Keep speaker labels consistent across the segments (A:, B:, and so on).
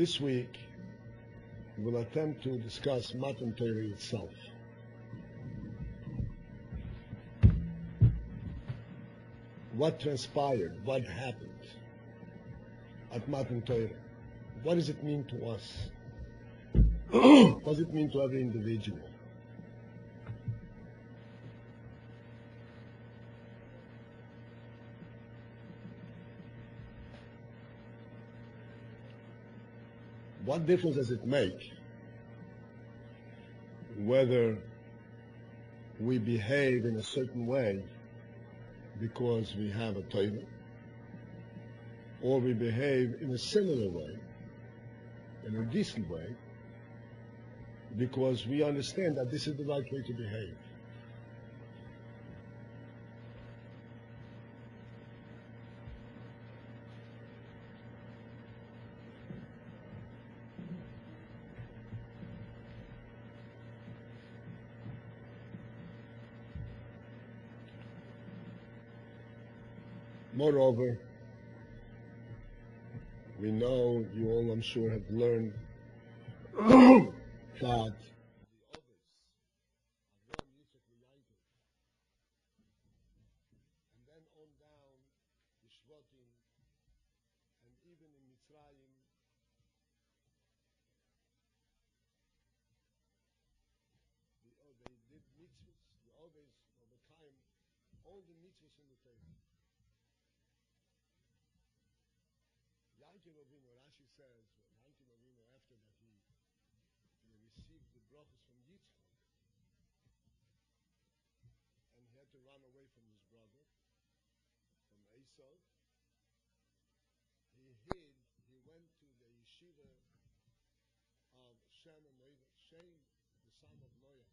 A: This week, we'll attempt to discuss Matan Torah itself. What transpired? What happened at Matan Torah? What does it mean to us? What does it mean to every individual? What difference does it make whether we behave in a certain way because we have a Torah, or we behave in a similar way, in a decent way, because we understand that this is the right way to behave? Moreover, we know, you all I'm sure have learned that and then on down the Shvatim, and even in Mitzrayim, they did mitzvahs, the others over time, all the mitzvahs in the Torah. Rashi says, after that he received the brachos from Yitzchak, and he had to run away from his brother, from Esau, he went to the yeshiva of Shem and Noah. Shem, the son of Noah,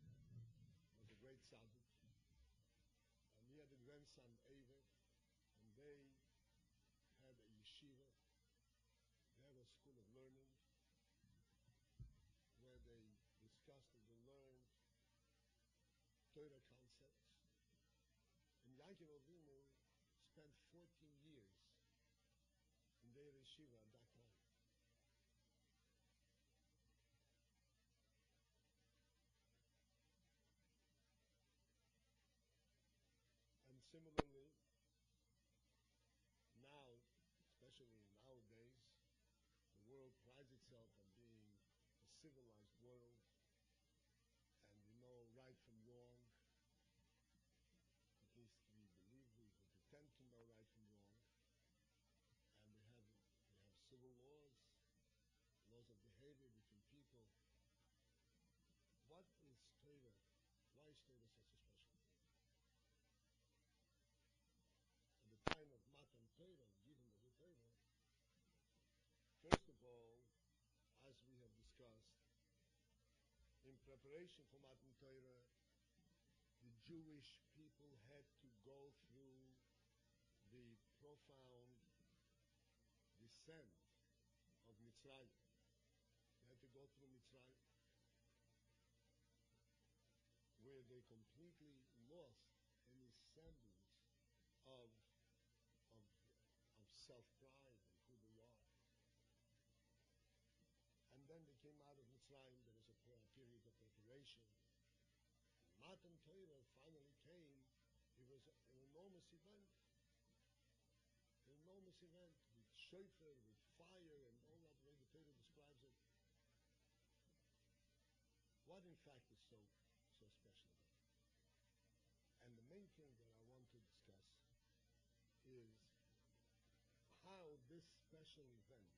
A: was a great tzaddik, and he had a grandson, Ever, and they had a yeshiva. They had a school of learning where they discussed and they learned Torah concepts. And Yaakov Avinu spent 14 years in their yeshiva at that time. And similarly, now, especially nowadays, the world prides itself on being a civilized world, and we know right from wrong. At least we believe we pretend to know right from wrong, and we have civil laws, laws of behavior between people. What is Torah? Why is Torah such a special thing? At the time of Matan Torah, given the Torah, first of all, as we have discussed, in preparation for Matan Torah, the Jewish people had to go through the profound descent of Mitzrayim. They had to go through Mitzrayim, where they completely lost any semblance of self-pride and who they are. And then they came out of Mitzrayim. There was a period of preparation. Matan Torah finally came. It was an enormous event. An enormous event with shofar, with fire, and all that way the Torah describes it. What in fact is so special about it? And the main thing that I want to discuss is how this special event,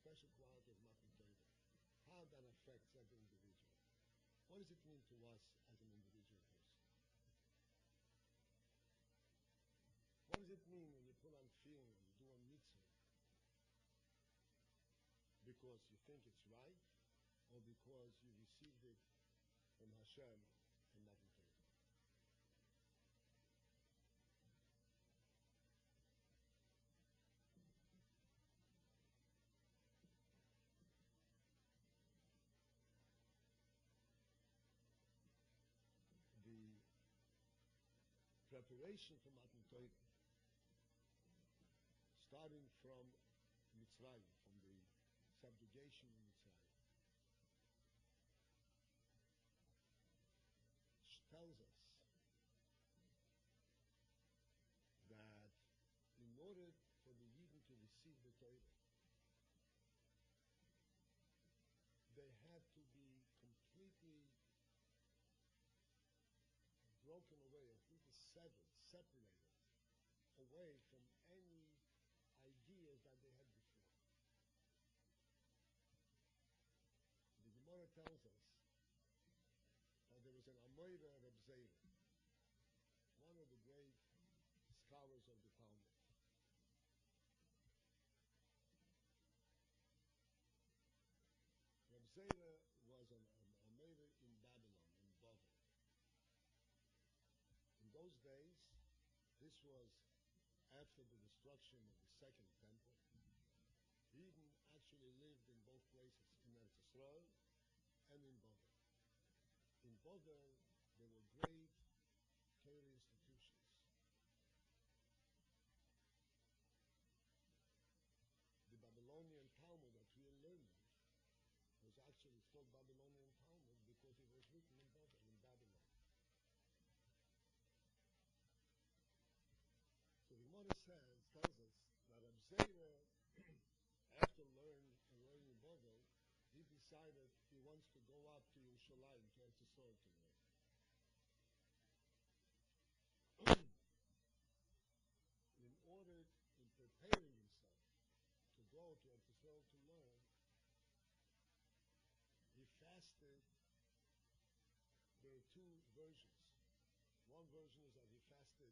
A: special quality of Matan Torah, how that affects every individual. What does it mean to us as an individual person? What does it mean when you put on tefillin, when you do a mitzvah? Because you think it's right, or because you received it from Hashem in Matan Torah? Preparation for Matan Torah, starting from Mitzrayim, from the subjugation in Mitzrayim, tells us that in order for the Yidden to receive the Torah, they had to be completely broken away, completely severed, separated away from any ideas that they had before. The Gemara tells us that there was an Amoira Reb Zeira, one of the great scholars of the Talmud. Reb Zeira was an Amoira in Babylon, in Bavel. In those days, this was after the destruction of the Second Temple. He even actually lived in both places, in Eretz Yisrael and in Bavel. In Bavel, there were great Torah institutions. The Babylonian Talmud that we are learning was actually called Babylonian Talmud because it was written in Bavel, in Babylon. So the Gemara tells us that Reb Zeira, after learning in Bavel, he decided he wants to go up to Yerushalayim, to Eretz Yisrael to learn. In order, in preparing himself to go to Eretz Yisrael to learn, he fasted. There are two versions. One version is that he fasted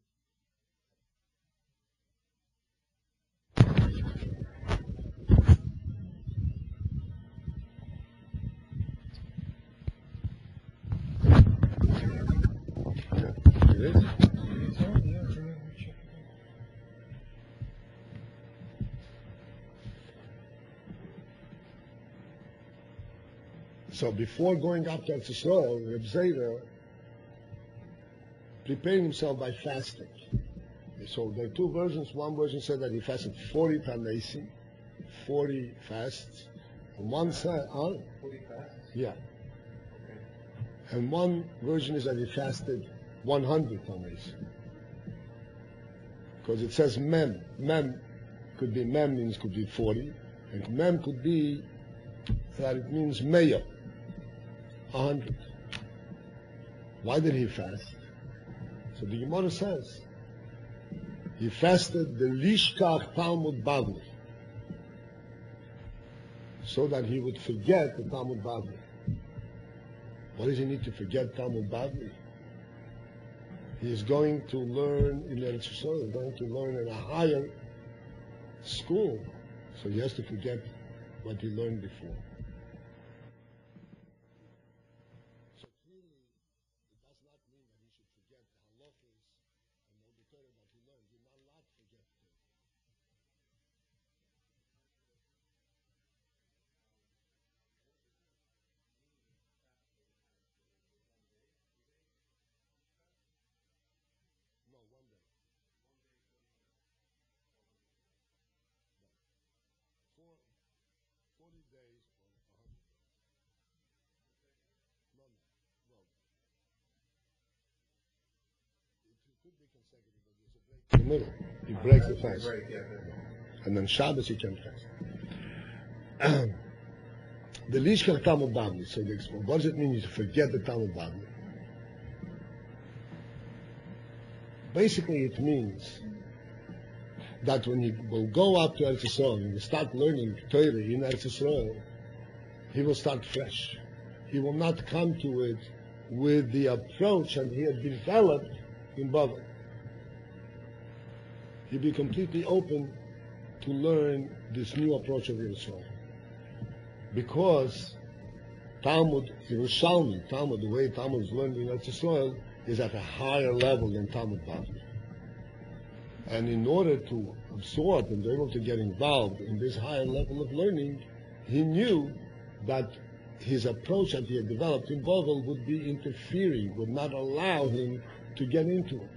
A: So before going up to Eretz Yisrael, Reb Zeira prepared himself by fasting. So there are two versions. One version said that he fasted 40 Tamesim, 40 fasts. And one said,
B: 40 fasts?
A: Yeah.
B: Okay.
A: And one version is that he fasted 100 Tamesim. Because it says mem. Mem could be 40. And mem could be that it means mayo. 100. Why did he fast? So the Gemara says he fasted the Lishkach Talmud Bavli, so that he would forget the Talmud Bavli. What does he need to forget Talmud Bavli? He is going to learn in Eretz Yisrael, he's going to learn in a higher school, so he has to forget what he learned before. No, 1 day. 40 days or 100 days. No. It could be consecutive, but there's a break in the middle. He breaks the fast. And then Shabbos he can fast. The Lishkach Talmud Bavli. So what does it mean to forget the Talmud Bavli? Basically, it means that when he will go up to Eretz Yisrael and will start learning Torah in Eretz Yisrael, he will start fresh. He will not come to it with the approach that he had developed in Bavel. He'll be completely open to learn this new approach of Yisrael. Because Talmud, Yerushalmi, the way Talmud is learned in Eretz Yisrael, is at a higher level than Talmud Bavli. And in order to absorb and be able to get involved in this higher level of learning, he knew that his approach that he had developed in Bavel would be interfering, would not allow him to get into it.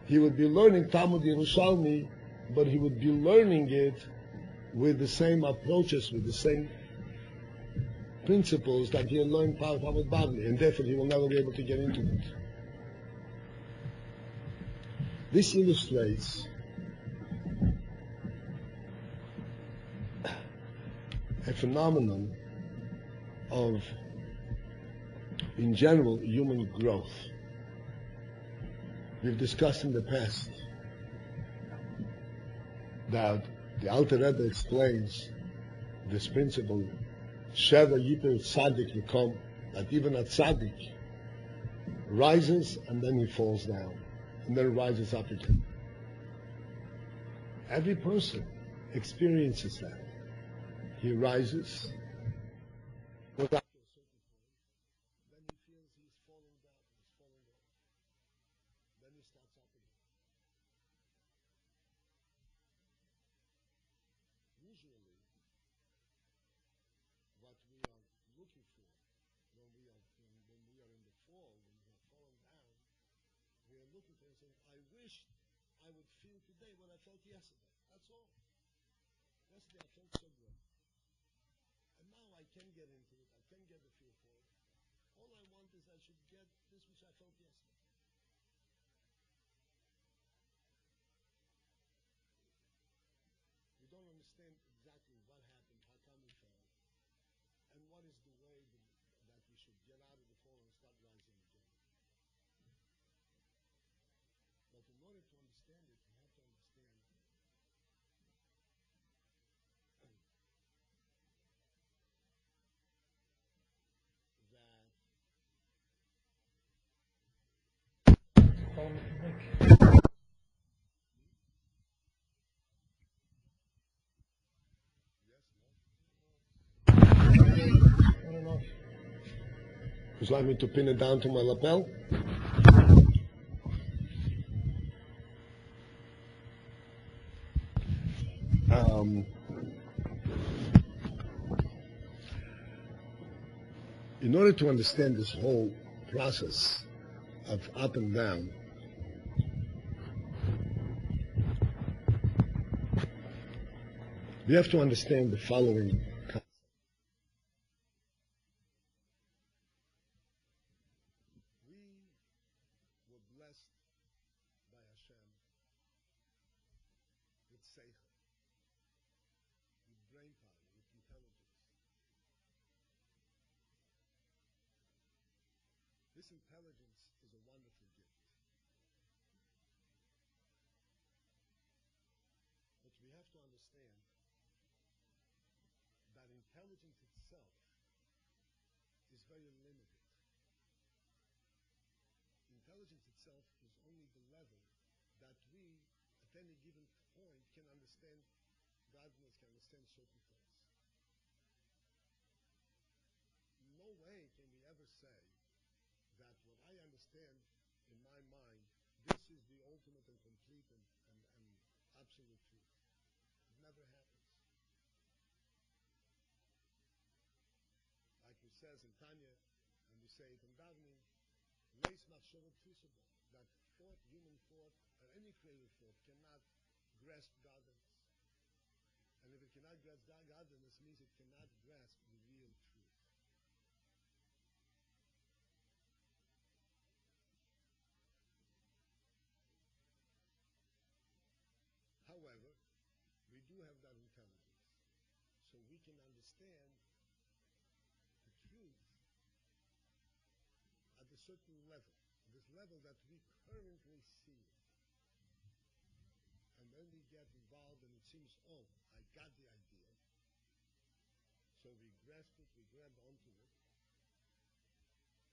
A: He would be learning Talmud Yerushalmi, but he would be learning it with the same approaches, with the same principles that he'll learn Power Badly, and therefore he will never be able to get into it. This illustrates a phenomenon of, in general, human growth. We've discussed in the past that the Alter Rebbe explains this principle, Sheva Yiper Tzaddik Yekom, that even a Tzaddik rises and then he falls down, and then rises up again. Every person experiences that. He rises, goes up to a certain point, then he feels he's falling down, then he starts up again. Usually, what we are looking for when we are in the fall, when we have fallen down, we are looking for and saying, I wish I would feel today what I felt yesterday. That's all. Yesterday I felt so good. And now I can get into it. I can get the feel for it. All I want is I should get this which I felt yesterday. We don't understand exactly what happened, how come we fell, and what is the way that we should get out of the fall and start rising again. But in order to understand it, we have to understand would you like me to pin it down to my lapel? In order to understand this whole process of up and down, we have to understand the following concept. We were blessed by Hashem with seichel, with brain power, with intelligence. This intelligence is a wonderful gift. But we have to understand that intelligence itself is very limited. Intelligence itself is only the level that we, at any given point, can understand godliness, can understand certain things. No way can we ever say that what I understand in my mind, this is the ultimate and complete and absolute truth. It never happens. Like it says in Tanya, and we say it in Davening, Leis Machshavot Tfisabo, that thought, human thought, or any creative thought cannot grasp godliness. And if it cannot grasp godliness, means it cannot grasp the real truth. However, we do have that intelligence, so we can understand the truth at a certain level, this level that we currently see. And then we get involved and it seems, oh, I got the idea. So we grasp it, we grab onto it,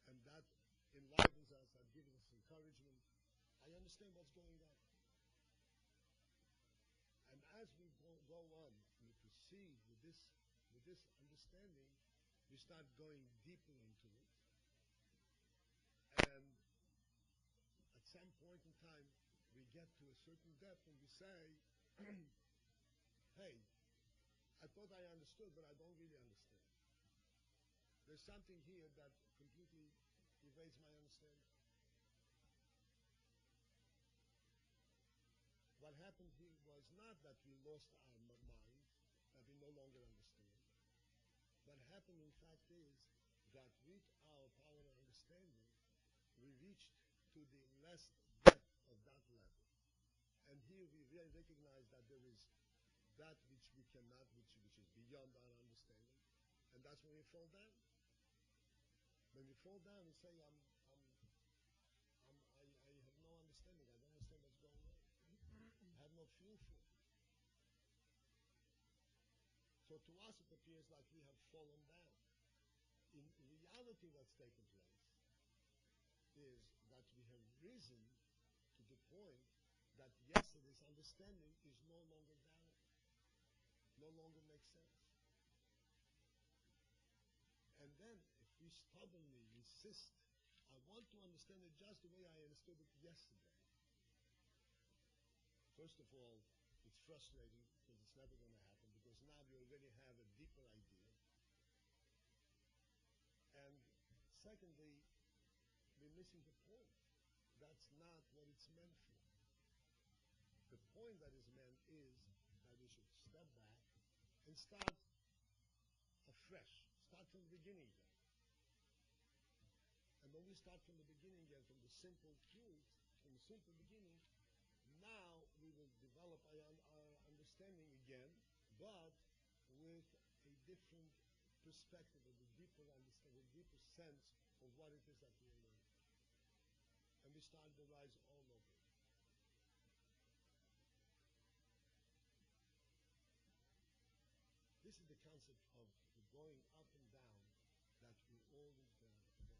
A: and that enlivens us, that gives us encouragement. I understand what's going on. And as we go on, we proceed with this understanding, we start going deeper into it. And at some point in time, we get to a certain depth and we say, hey, I thought I understood, but I don't really understand. There's something here that completely evades my understanding. What happened here was not that we lost our mind happened, in fact, is that with our power of understanding, we reached to the less depth of that level. And here we really recognize that there is that which we cannot, which is beyond our understanding. And that's when we fall down. When we fall down, we say, I have no understanding. I don't understand what's going on. I have no feel for it. So to us, it appears like we have fallen down. In reality, what's taken place is that we have risen to the point that yesterday's understanding is no longer valid, no longer makes sense. And then, if we stubbornly insist, I want to understand it just the way I understood it yesterday. First of all, it's frustrating because it's never going to happen, because now we already have a deeper idea. And secondly, we're missing the point. That's not what it's meant for. The point that is meant is that we should step back and start afresh, start from the beginning again. And when we start from the beginning again, from the simple truth, from the simple beginning, now we will develop our understanding again, but with a different perspective, with a deeper understanding, a deeper sense of what it is that we are learning. And we start the rise all over. This is the concept of the going up and down that we always going through.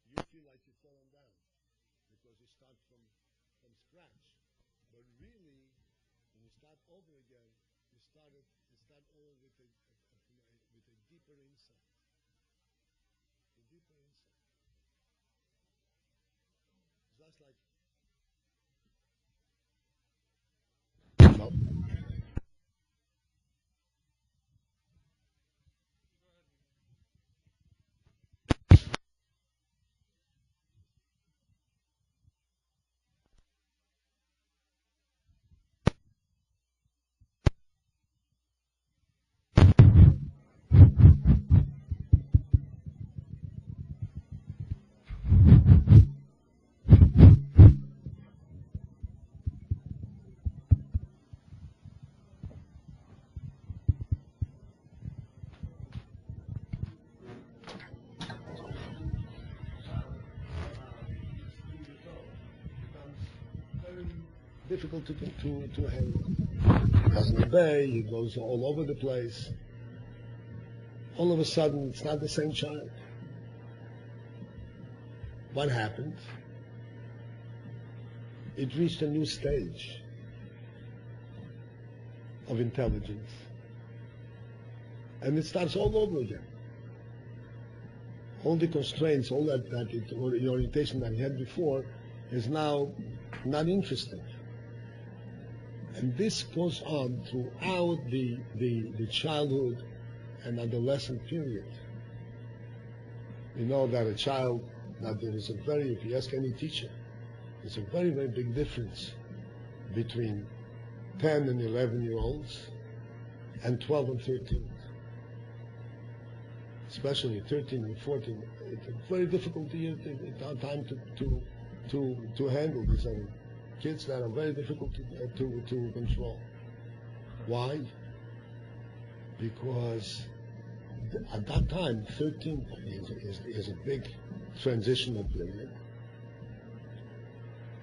A: You feel like you're falling down because you start from scratch. But really, when you start over again, you start over with a deeper insight. A deeper insight. It's just like no. Difficult to handle. He doesn't obey, he goes all over the place. All of a sudden, it's not the same child. What happened? It reached a new stage of intelligence. And it starts all over again. All the constraints, all the orientation that he had before is now not interesting. And this goes on throughout the childhood and adolescent period. You know that a child, that there is if you ask any teacher, there's a very, very big difference between 10 and 11-year-olds and 12 and 13. Especially 13 and 14. It's a very difficult time to handle this. Kids that are very difficult to control. Why? Because at that time, 13 is a big transitional period.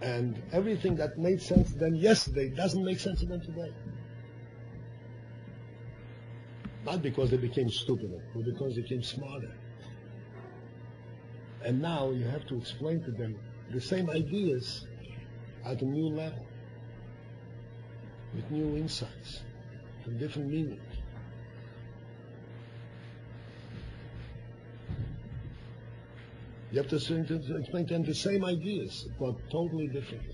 A: And everything that made sense to them yesterday doesn't make sense to them today. Not because they became stupider, but because they became smarter. And now you have to explain to them the same ideas at a new level, with new insights, with different meaning. You have to explain to them the same ideas, but totally different.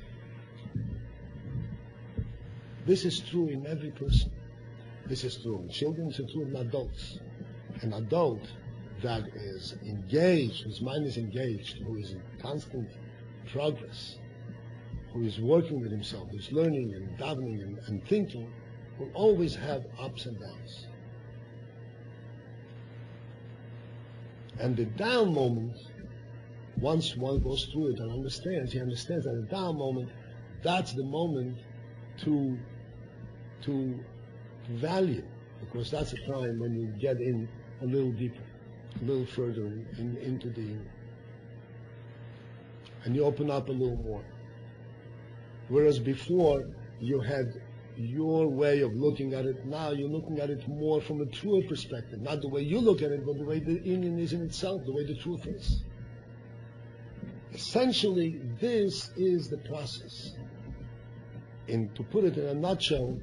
A: This is true in every person. This is true in children, it's true in adults. An adult that is engaged, whose mind is engaged, who is in constant progress, who is working with himself, who is learning and davening and thinking, will always have ups and downs. And the down moment, once one goes through it and understands, he understands that the down moment, that's the moment to value, because that's the time when you get in a little deeper, a little further into the, and you open up a little more. Whereas before you had your way of looking at it, now you're looking at it more from a truer perspective, not the way you look at it, but the way the Indian is in itself, the way the truth is. Essentially, this is the process. And to put it in a nutshell,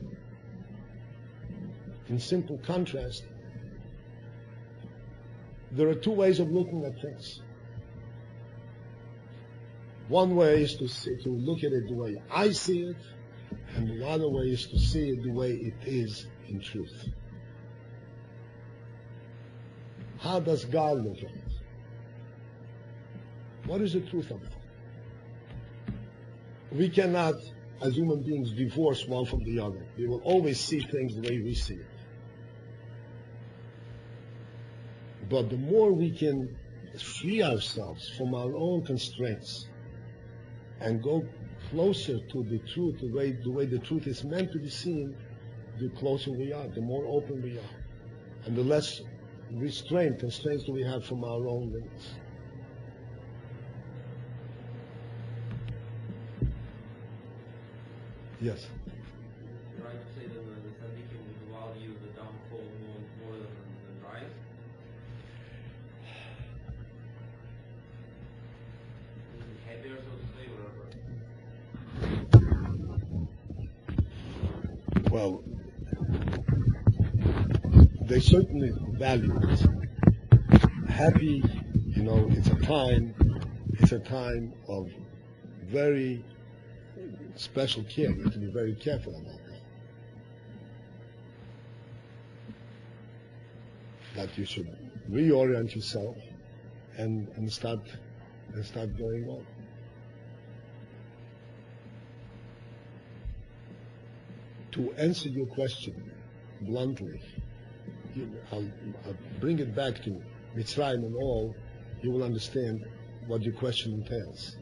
A: in simple contrast, there are two ways of looking at things. One way is to look at it the way I see it, and the other way is to see it the way it is in truth. How does God look at it? What is the truth of it? We cannot, as human beings, divorce one from the other. We will always see things the way we see it. But the more we can free ourselves from our own constraints and go closer to the truth, the way the truth is meant to be seen, the closer we are, the more open we are, and the less constraints do we have from our own limits. Yes.
B: You're right to say that the tzaddikim would value the downfall more than the rise. Happier, so to say, or
A: Well, they certainly value it. Happy, it's a time of very special care. You have to be very careful about that. That you should reorient yourself and start going on. To answer your question bluntly, I'll bring it back to Mitzrayim and all. You will understand what your question entails.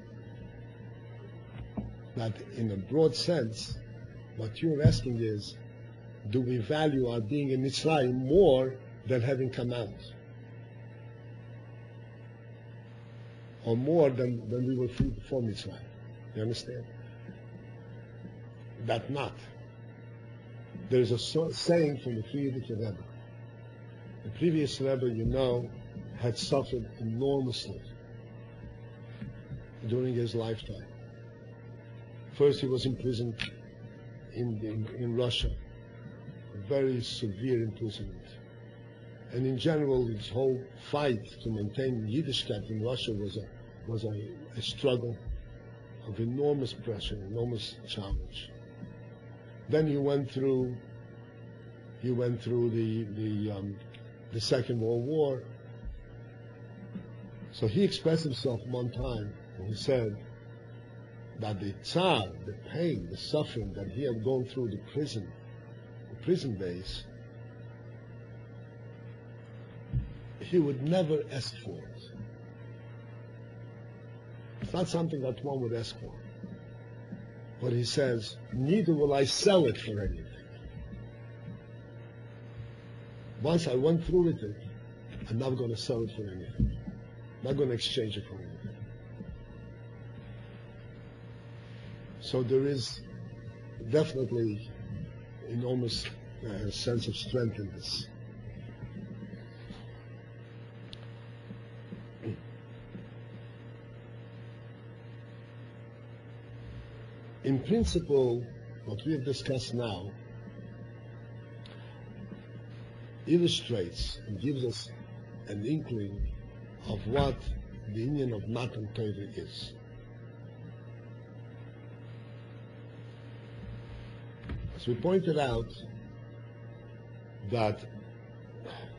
A: That in a broad sense, what you're asking is, do we value our being in Mitzrayim more than having come out? Or more than when we were free before Mitzrayim? You understand? That not. There is a saying from the previous Rebbe. The previous Rebbe, had suffered enormously during his lifetime. First, he was imprisoned in Russia, a very severe imprisonment. And in general, his whole fight to maintain Yiddishkeit in Russia was a struggle of enormous pressure, enormous challenge. Then he went through the Second World War. So he expressed himself one time, and he said that the Tsar, the pain, the suffering that he had gone through the prison days, he would never ask for it. It's not something that one would ask for. But he says, neither will I sell it for anything. Once I went through with it, I'm not going to sell it for anything. I'm not going to exchange it for anything. So there is definitely enormous sense of strength in this. In principle, what we have discussed now illustrates and gives us an inkling of what the union of Matan Torah is. As we pointed out, that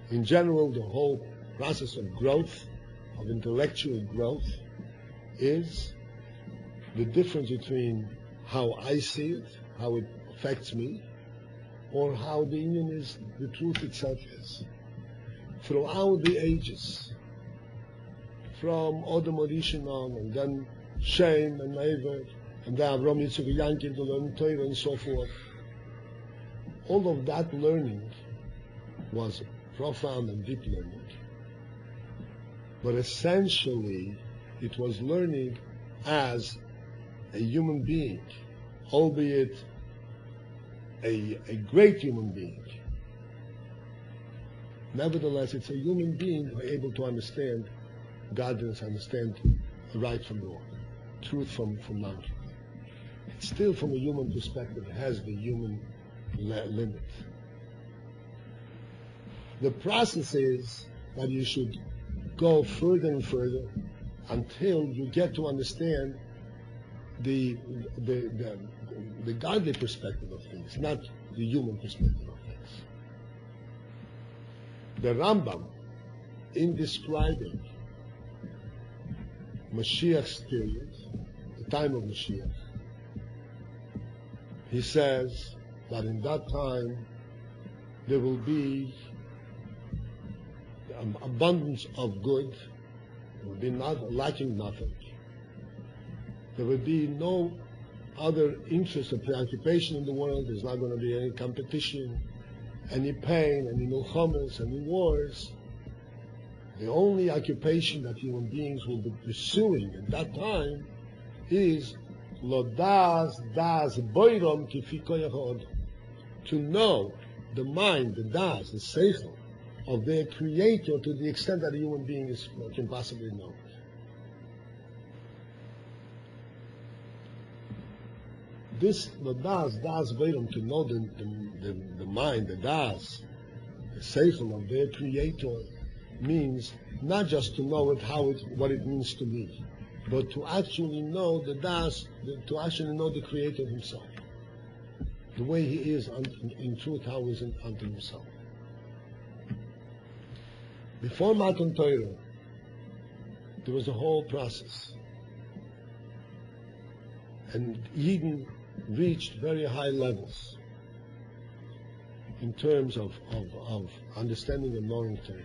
A: in general the whole process of growth, of intellectual growth, is the difference between how I see it, how it affects me, or how the union is, the truth itself is. Throughout the ages, from Odom Orishonon, and then Shem and Ever, and then Avram Yitzchak Yankiv to learn Torah and so forth, all of that learning was profound and deep learning. But essentially, it was learning as a human being, albeit a great human being. Nevertheless, it's a human being who is able to understand godliness, understand right from wrong, truth from non-truth. It's still, from a human perspective, has the human limit. The process is that you should go further and further until you get to understand the godly perspective of things, not the human perspective of things. The Rambam, in describing Mashiach's period, the time of Mashiach, he says that in that time there will be abundance of good, there will be not lacking nothing. There will be no other interest or preoccupation in the world. There's not going to be any competition, any pain, any milchomas, any wars. The only occupation that human beings will be pursuing at that time is lo das boirom kifi koyach, to know the mind, the das, the seichel of their creator to the extent that a human being can possibly know. This, the das boirom, to know the mind, the das, the seichel of their creator, means not just to know what it means to me, but to actually know the das, to actually know the creator himself, the way he is in truth, how he is unto himself. Before Matan Torah, there was a whole process, and Eden reached very high levels in terms of understanding and knowing Torah.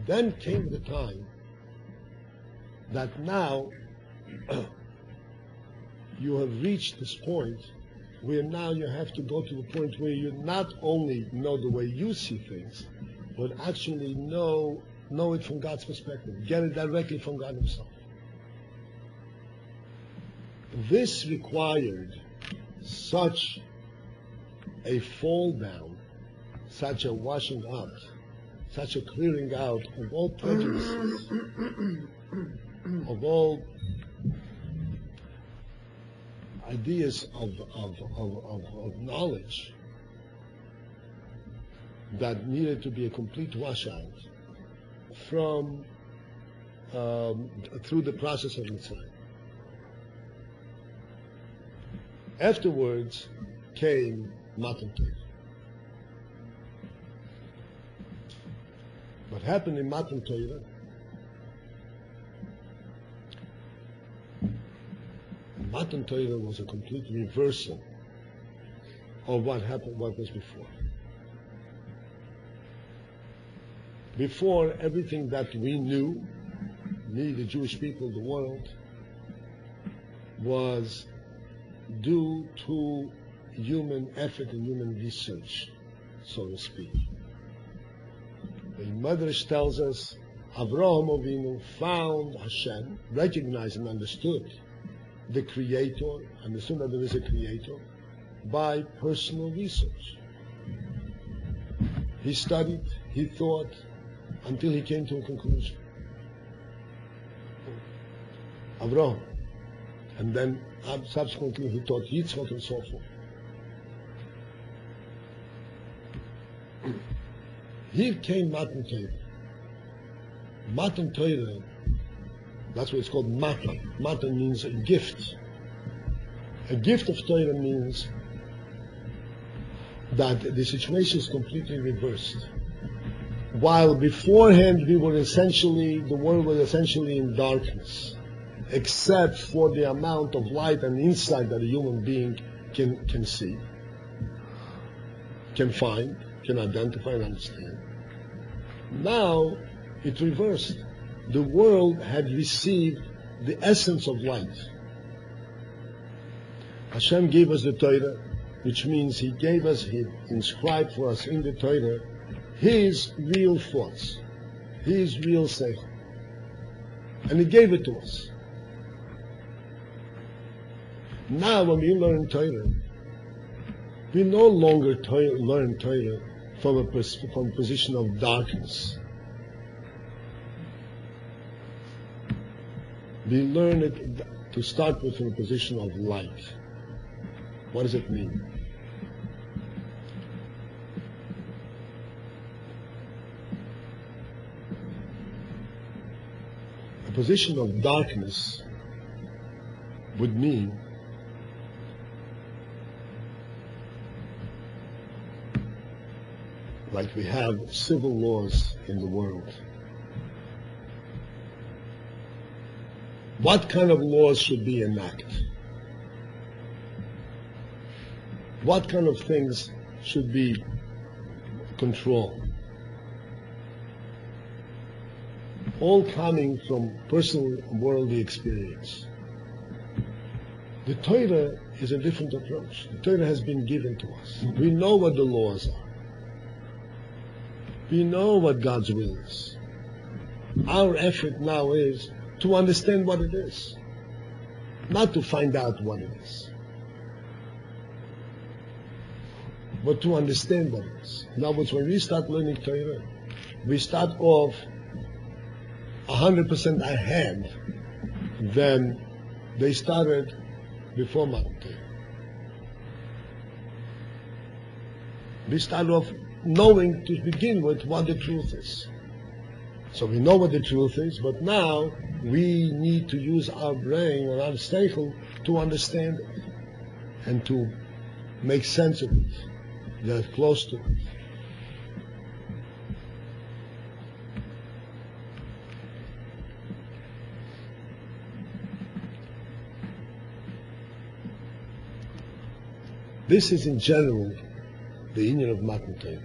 A: Then came the time that now you have reached this point where now you have to go to the point where you not only know the way you see things, but actually know it from God's perspective, get it directly from God himself. This required such a fall down, such a washing out, such a clearing out of all prejudices, of all ideas of knowledge that needed to be a complete washout from through the process of Mitzvah. Afterwards came Matan Torah. What happened in Matan Torah? Matan Torah was a complete reversal of what was before. Before, everything that we knew, the Jewish people, the world, was due to human effort and human research, so to speak. The Medrash tells us Avraham Avinu found Hashem, recognized and understood the Creator, understood that there is a Creator, by personal research. He studied, he thought, until he came to a conclusion. Avraham. And then subsequently he taught Yitzchak and so forth. Here came Matan Torah. Matan Torah, that's what it's called Matan. Matan means a gift. A gift of Torah means that the situation is completely reversed. While beforehand the world was essentially in darkness, except for the amount of light and insight that a human being can see, can find, can identify and understand. Now it reversed. The world had received the essence of light. Hashem gave us the Torah, which means He gave us, He inscribed for us in the Torah His real thoughts, His real seichel. And He gave it to us. Now when we learn Torah, we no longer learn Torah from a position of darkness. We learn it to start with from a position of light. What does it mean? A position of darkness would mean like we have civil laws in the world. What kind of laws should be enacted? What kind of things should be controlled? All coming from personal worldly experience. The Torah is a different approach. The Torah has been given to us. We know what the laws are. We know what God's will is. Our effort now is to understand what it is, not to find out what it is, but to understand what it is. In other words, when we start learning Torah, we start off 100% ahead than they started before Matan Torah. We start off knowing to begin with what the truth is. So we know what the truth is, but now we need to use our brain or our seichel to understand it and to make sense of it, get close to it. This is in general the union of Matan Torah.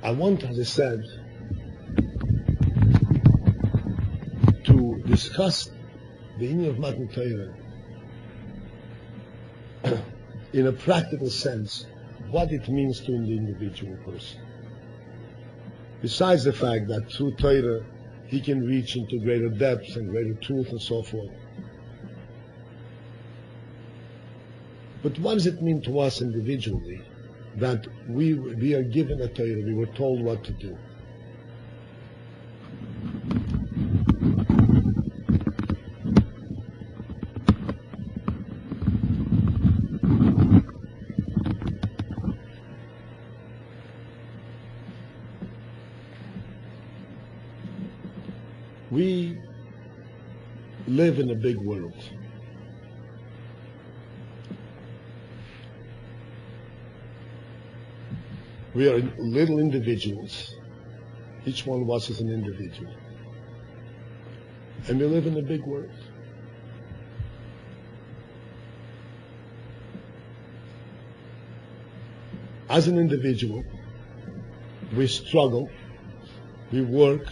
A: I want, as I said, to discuss the union of Matan Torah in a practical sense, what it means to the individual person. Besides the fact that through Torah he can reach into greater depths and greater truth and so forth. But what does it mean to us individually that we are given a Torah, we were told what to do? We live in a big world. We are little individuals. Each one of us is an individual. And we live in a big world. As an individual, we struggle, we work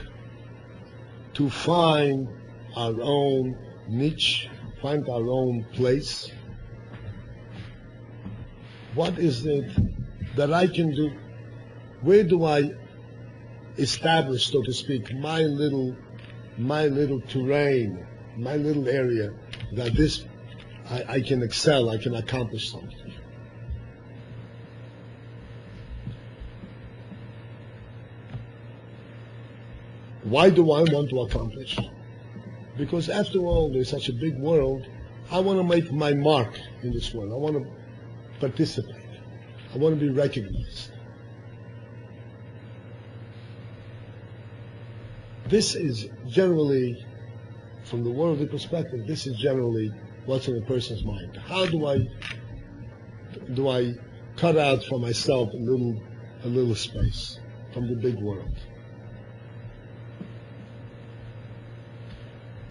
A: to find our own niche, find our own place. What is it that I can do? Where do I establish, so to speak, my little my little terrain, my little area, that this, I can excel, I can accomplish something. Why do I want to accomplish? Because after all, there's such a big world, I want to make my mark in this world. I want to participate. I want to be recognized. This is generally, from the worldly perspective, this is generally what's in a person's mind. How do I cut out for myself a little space from the big world?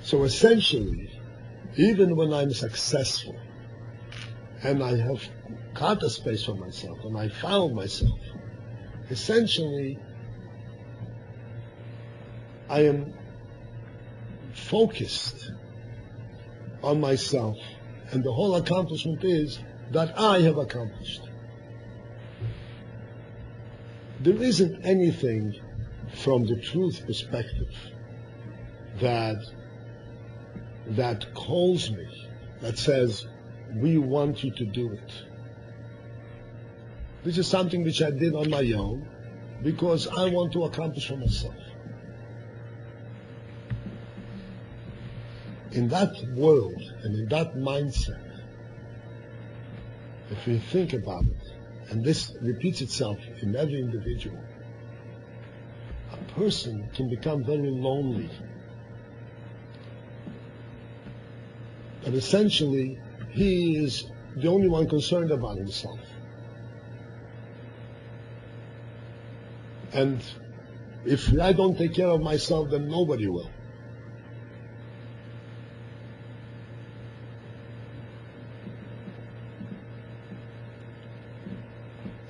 A: So essentially, even when I'm successful and I have cut a space for myself and I found myself, essentially I am focused on myself, and the whole accomplishment is that I have accomplished. There isn't anything from the truth perspective that calls me, that says, we want you to do it. This is something which I did on my own because I want to accomplish for myself. In that world and in that mindset, if we think about it, and this repeats itself in every individual, a person can become very lonely. But essentially, he is the only one concerned about himself. And if I don't take care of myself, then nobody will.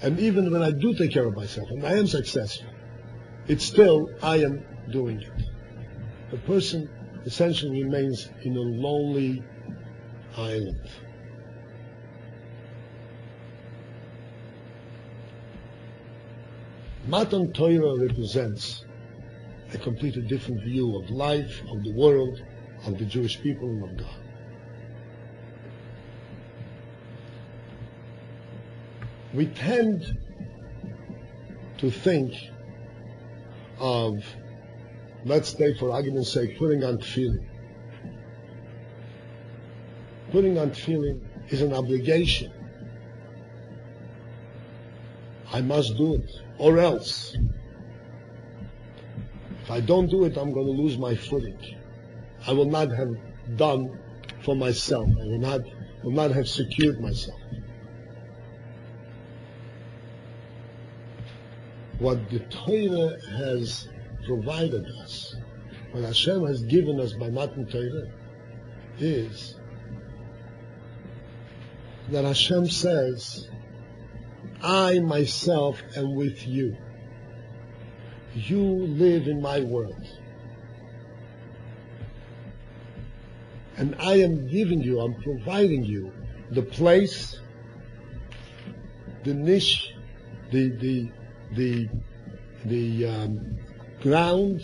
A: And even when I do take care of myself, and I am successful, it's still I am doing it. The person essentially remains in a lonely island. Matan Torah represents a completely different view of life, of the world, of the Jewish people, and of God. We tend to think of, let's say for argument's sake, putting on tefillin. Putting on tefillin is an obligation. I must do it, or else. If I don't do it, I'm going to lose my footing. I will not have done for myself. I will not have secured myself. What the Torah has provided us, what Hashem has given us by Matan Torah, is that Hashem says, I myself am with you. You live in my world. And I am giving you, I'm providing you the place, the niche, the ground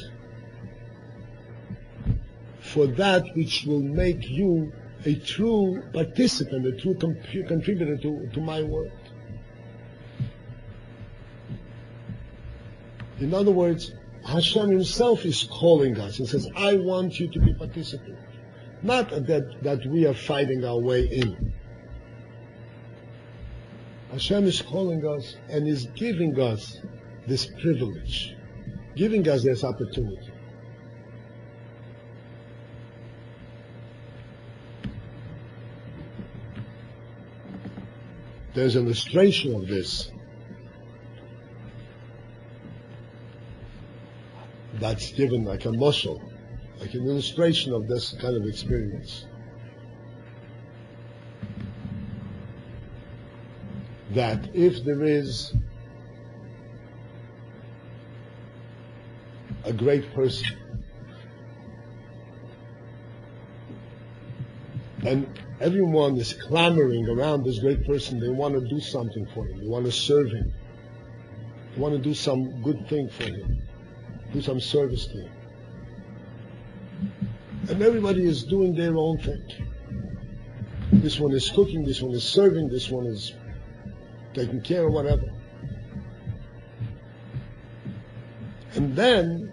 A: for that which will make you a true participant, a true contributor to my world. In other words, Hashem himself is calling us and says, I want you to be participant. Not that we are fighting our way in. Hashem is calling us and is giving us this privilege, giving us this opportunity. There's an illustration of this that's given like a muscle, like an illustration of this kind of experience. That if there is a great person and everyone is clamoring around this great person, they want to do something for him, they want to serve him, they want to do some good thing for him, do some service to him. And everybody is doing their own thing. This one is cooking, this one is serving, this one is taking care of whatever. And then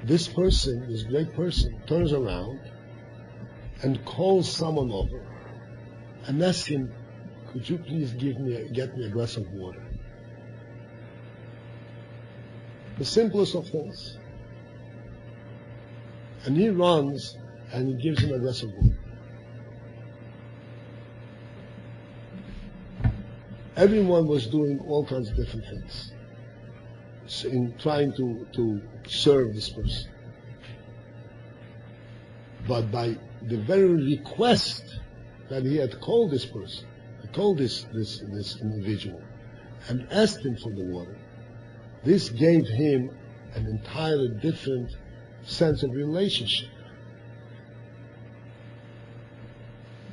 A: this person, this great person, turns around and calls someone over and asks him, could you please get me a glass of water? The simplest of things. And he runs and he gives him a glass of water. Everyone was doing all kinds of different things in trying to serve this person. But by the very request that he had called this person, he called this individual and asked him for the water, this gave him an entirely different sense of relationship.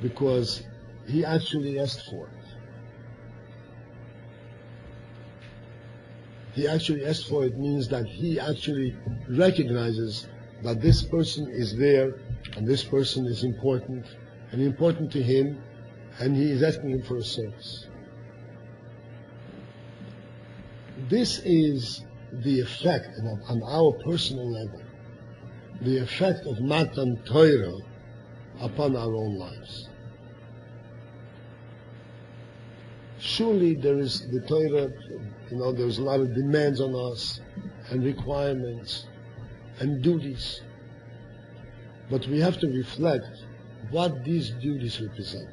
A: Because he actually asked for it. He actually asked for it means that he actually recognizes that this person is there and this person is important and important to him, and he is asking him for a service. This is the effect on our personal level, the effect of Matan Torah upon our own lives. Surely there is the Torah, there's a lot of demands on us and requirements and duties. But we have to reflect what these duties represent,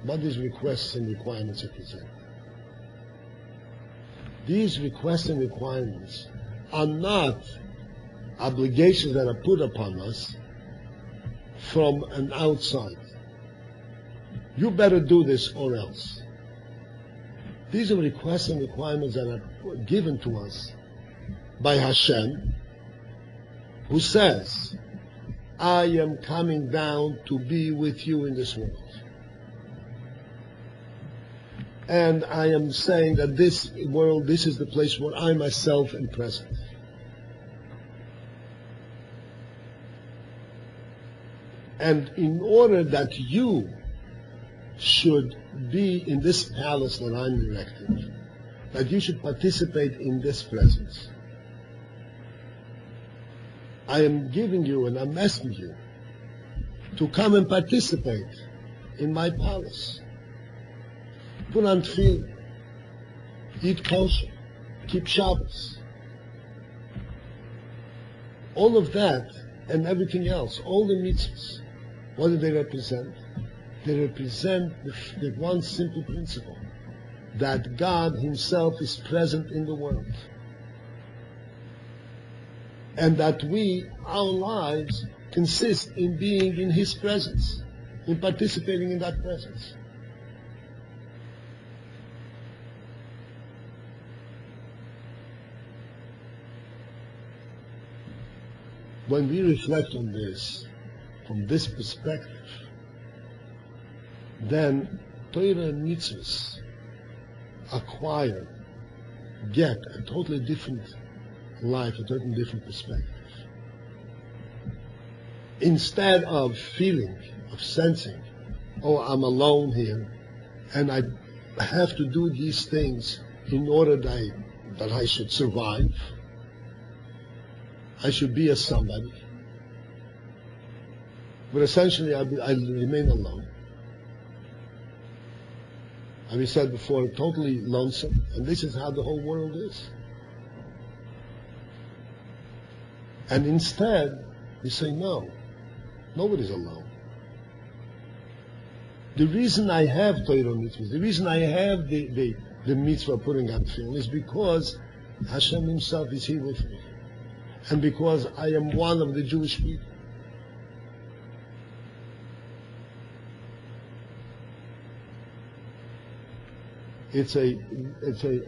A: what these requests and requirements represent. These requests and requirements are not obligations that are put upon us from an outside. You better do this or else. These are requests and requirements that are given to us by Hashem, who says, I am coming down to be with you in this world. And I am saying that this world, this is the place where I myself am present. And in order that you should be in this palace that I'm erecting, that you should participate in this presence, I am giving you and I'm asking you to come and participate in my palace. Put on tefillin, eat kosher, keep Shabbos. All of that and everything else, all the mitzvahs, what do they represent? They represent the one simple principle, that God Himself is present in the world. And that our lives consist in being in His presence, in participating in that presence. When we reflect on this, from this perspective, then Torah and mitzvahs get a totally different life, a totally different perspective. Instead of feeling, of sensing, oh, I'm alone here, and I have to do these things in order that I should survive, I should be a somebody. But essentially, I remain alone. As we said before, totally lonesome, and this is how the whole world is. And instead, we say, no, nobody's alone. The reason I have Torah mitzvahs, the reason I have the mitzvah of putting on tefillin is because Hashem Himself is here with me. And because I am one of the Jewish people. It's a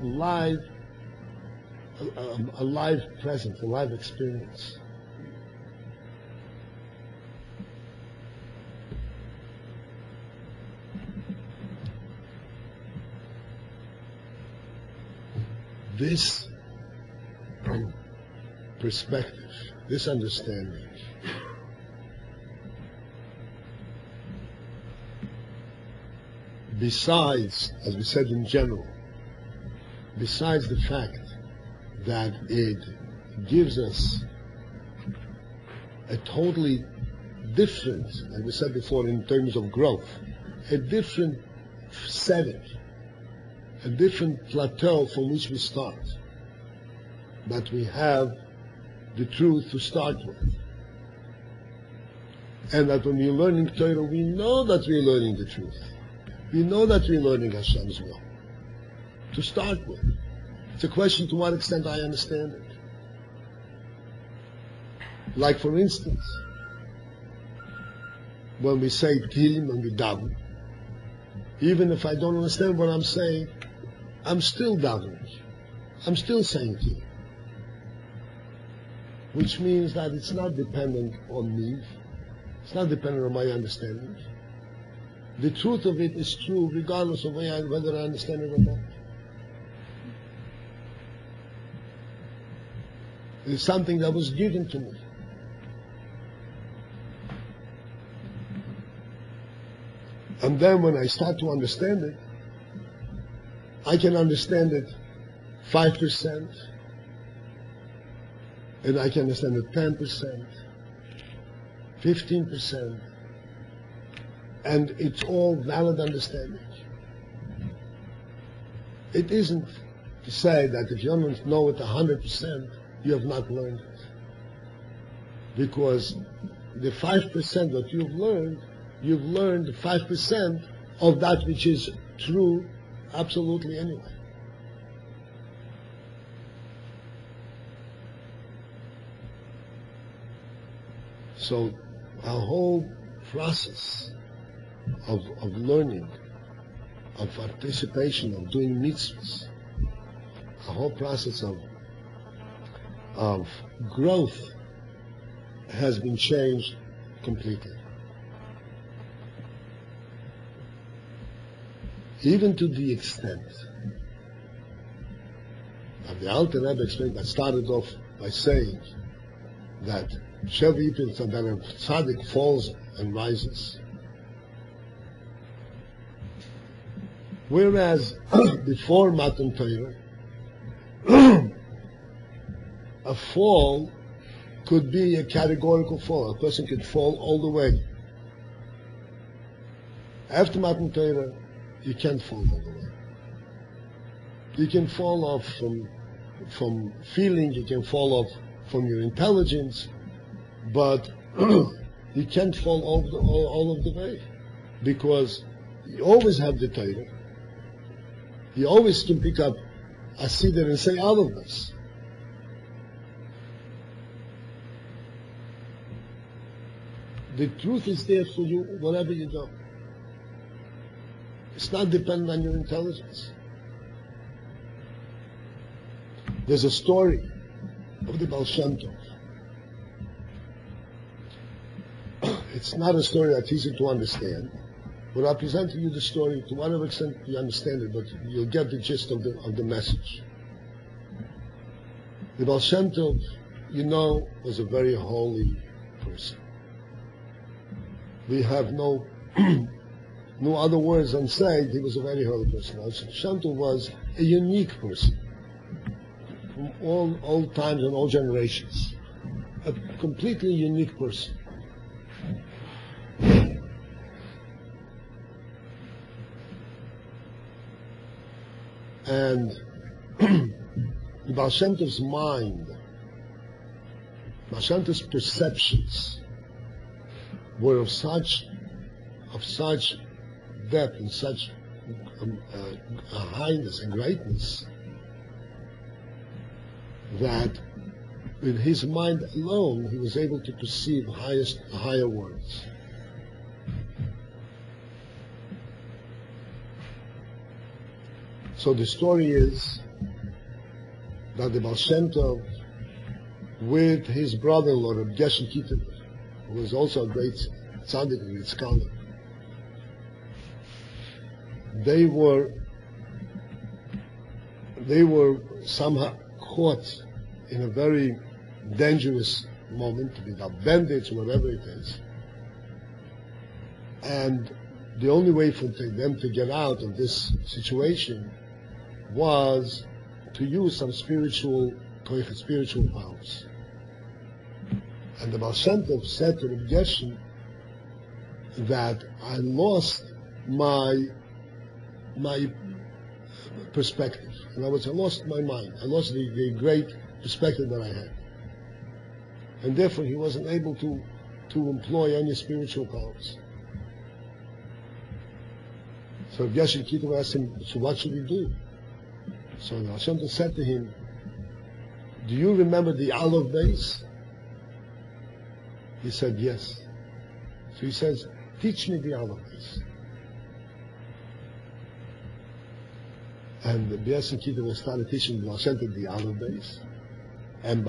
A: live presence, a live experience. This perspective, this understanding, besides, as we said in general, besides the fact that it gives us a totally different, as we said before in terms of growth, a different setting, a different plateau from which we start. But we have the truth to start with. And that when we're learning Torah, we know that we're learning the truth. We know that we're learning Hashem's will. To start with. It's a question to what extent I understand it. Like for instance, when we say Tehillim and we daven, even if I don't understand what I'm saying, I'm still davening. I'm still saying Tehillim. Which means that it's not dependent on me. It's not dependent on my understanding. The truth of it is true regardless of whether I understand it or not. It's something that was given to me. And then when I start to understand it, I can understand it 5%, and I can understand it 10%, 15%, and it's all valid understanding. It isn't to say that if you don't know it 100%, you have not learned it. Because the 5% that you've learned 5% of that which is true absolutely anyway. So our whole process of learning, of participation, of doing mitzvahs, a whole process of growth has been changed completely. Even to the extent that the Alter Rebbe explained, that started off by saying that Shev Yipin, that a tzaddik falls and rises. Whereas before Matan Torah, a fall could be a categorical fall. A person could fall all the way. After Matan Torah, you can't fall all the way. You can fall off from feeling, you can fall off from your intelligence, but you can't fall all of the way, because you always have the Torah. You always can pick up a siddur and say all of this. The truth is there for you whatever you do. It's not dependent on your intelligence. There's a story of the Baal Shem Tov. It's not a story that's easy to understand, but I'll present to you the story to whatever extent you understand it, but you'll get the gist of the message. The Baal Shem Tov, you know, was a very holy person. We have no other words than saying he was a very holy person. Baal Shem Tov was a unique person from all times and all generations. A completely unique person. And the Baal Shem Tov's mind, Baal Shem Tov's perceptions were of such depth and such highness and greatness that in his mind alone he was able to perceive higher worlds. So the story is that the Baal Shem Tov, with his brother-in-law, Rabbi Geshem Kittler, who was also a great tzaddik and great scholar, they were somehow caught in a very dangerous moment, without bandits or whatever it is, and the only way for them to get out of this situation was to use some spiritual powers. And the Baal Shem Tov said to Reb Gershon that I lost my perspective. In other words, I lost my mind. I lost the great perspective that I had. And therefore he wasn't able to employ any spiritual powers. So Reb Gershon Kitov asked him, so what should he do? So the Baal Shem Tov said to him, do you remember the olive base? He said, yes. So he says, teach me the olive base. And the B'yas and Kitov started teaching the Baal Shem Tov the olive base. And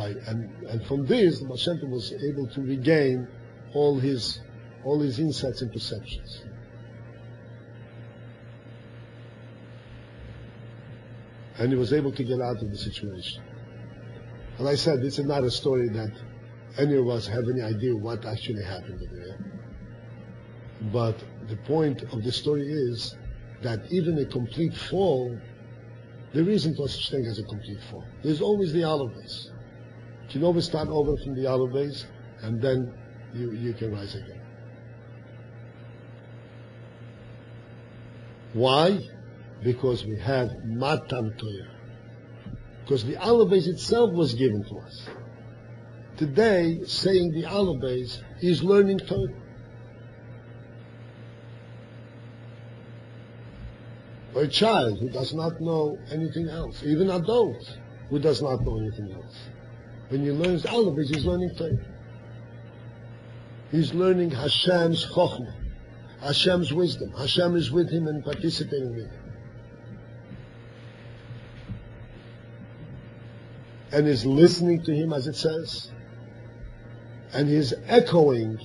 A: from this, the Baal Shem Tov was able to regain all his insights and perceptions. And he was able to get out of the situation. And I said, this is not a story that any of us have any idea what actually happened there. But the point of the story is that even a complete fall, there isn't no such thing as a complete fall. There's always the olive base. You can always start over from the olive base, and then you can rise again. Why? Because we have Matan Torah. Because the olive base itself was given to us. Today, saying the olive base is learning Torah. Or a child who does not know anything else, even adults who does not know anything else. When you learn the olive base, he's learning Torah. He's learning Hashem's chokhmah, Hashem's wisdom. Hashem is with him and participating with him. And is listening to him, as it says. And he's echoing.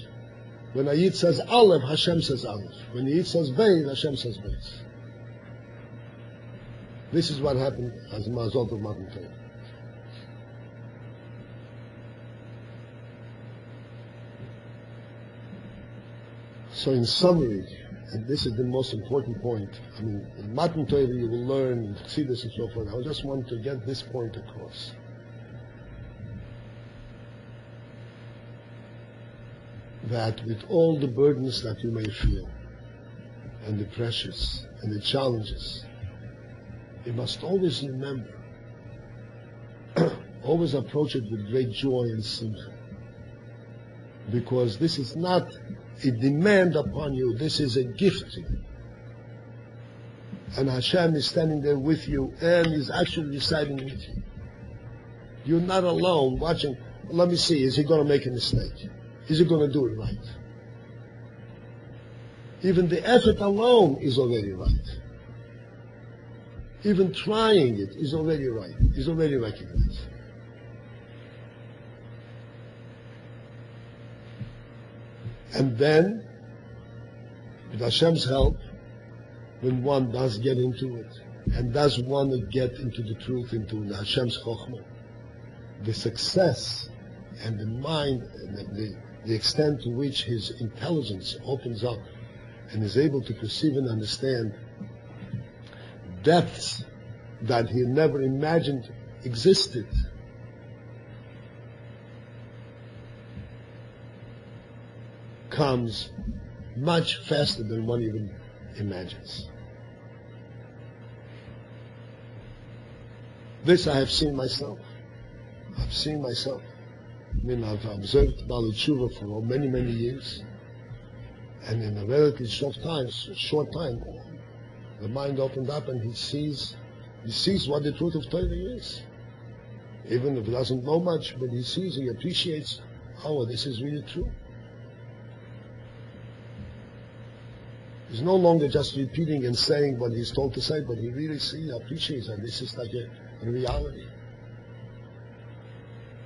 A: When Ayid says Aleph, Hashem says Aleph. When Ayid says Beis, Hashem says Beis. This is what happened as a result of Matan Torah. So in summary, and this is the most important point, I mean, in Matan Torah you will learn, you see this and so forth. I just want to get this point across. That with all the burdens that you may feel, and the pressures, and the challenges, you must always remember, always approach it with great joy and simcha. Because this is not a demand upon you, this is a gift to you. And Hashem is standing there with you and is actually residing with you. You're not alone watching, let me see, is he going to make a mistake? Is he going to do it right? Even the effort alone is already right. Even trying it is already right, is already recognized. And then, with Hashem's help, when one does get into it, and does want to get into the truth, into the Hashem's chokhmah, the success and the mind, and the extent to which his intelligence opens up and is able to perceive and understand depths that he never imagined existed. Comes much faster than one even imagines. This I have seen myself. I've seen myself. I mean, I've observed Baalei Tshuva for many, many years. And in a relatively short time, the mind opened up and he sees what the truth of Torah is. Even if he doesn't know much, but he sees, he appreciates, oh, this is really true. He's no longer just repeating and saying what he's told to say, but he really appreciates that this is like a reality.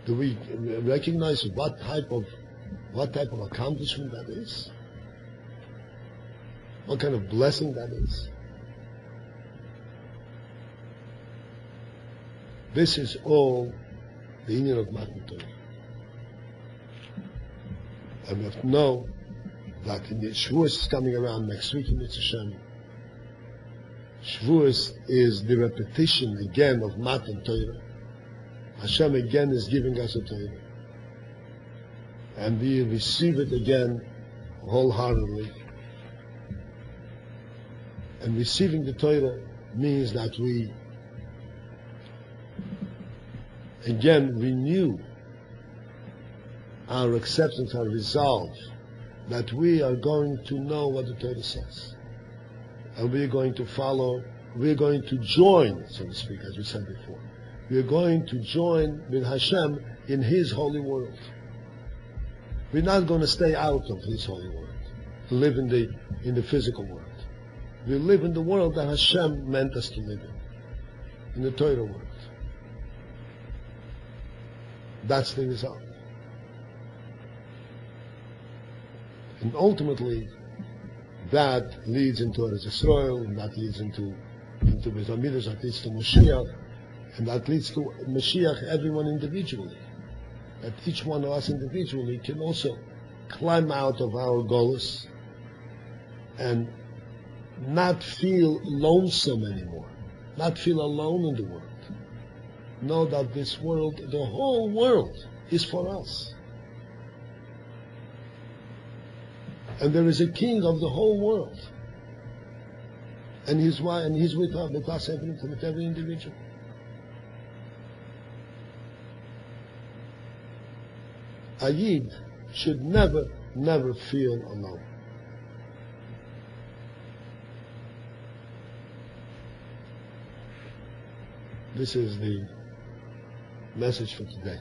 A: Do we recognize what type of accomplishment that is? What kind of blessing that is? This is all the union of Matan Torah. And we have to know that Shavuos is coming around next week in Mitzvah. Shavuos is the repetition again of Matan Torah. Hashem again is giving us a Torah. And we receive it again wholeheartedly. And receiving the Torah means that we again renew our acceptance, our resolve that we are going to know what the Torah says. And we're going to follow, we're going to join, so to speak, as we said before. We're going to join with Hashem in His holy world. We're not going to stay out of His holy world, live in the physical world. We live in the world that Hashem meant us to live in the Torah world. That's the result. And ultimately, that leads into Eretz Yisrael, and that leads into Beis Hamikdash, that leads to Mashiach, and that leads to Mashiach, everyone individually. That each one of us individually can also climb out of our goals and not feel lonesome anymore, not feel alone in the world. Know that this world, the whole world, is for us. And there is a king of the whole world. And he's with us, with every individual. A Yid should never, never feel alone. This is the message for today.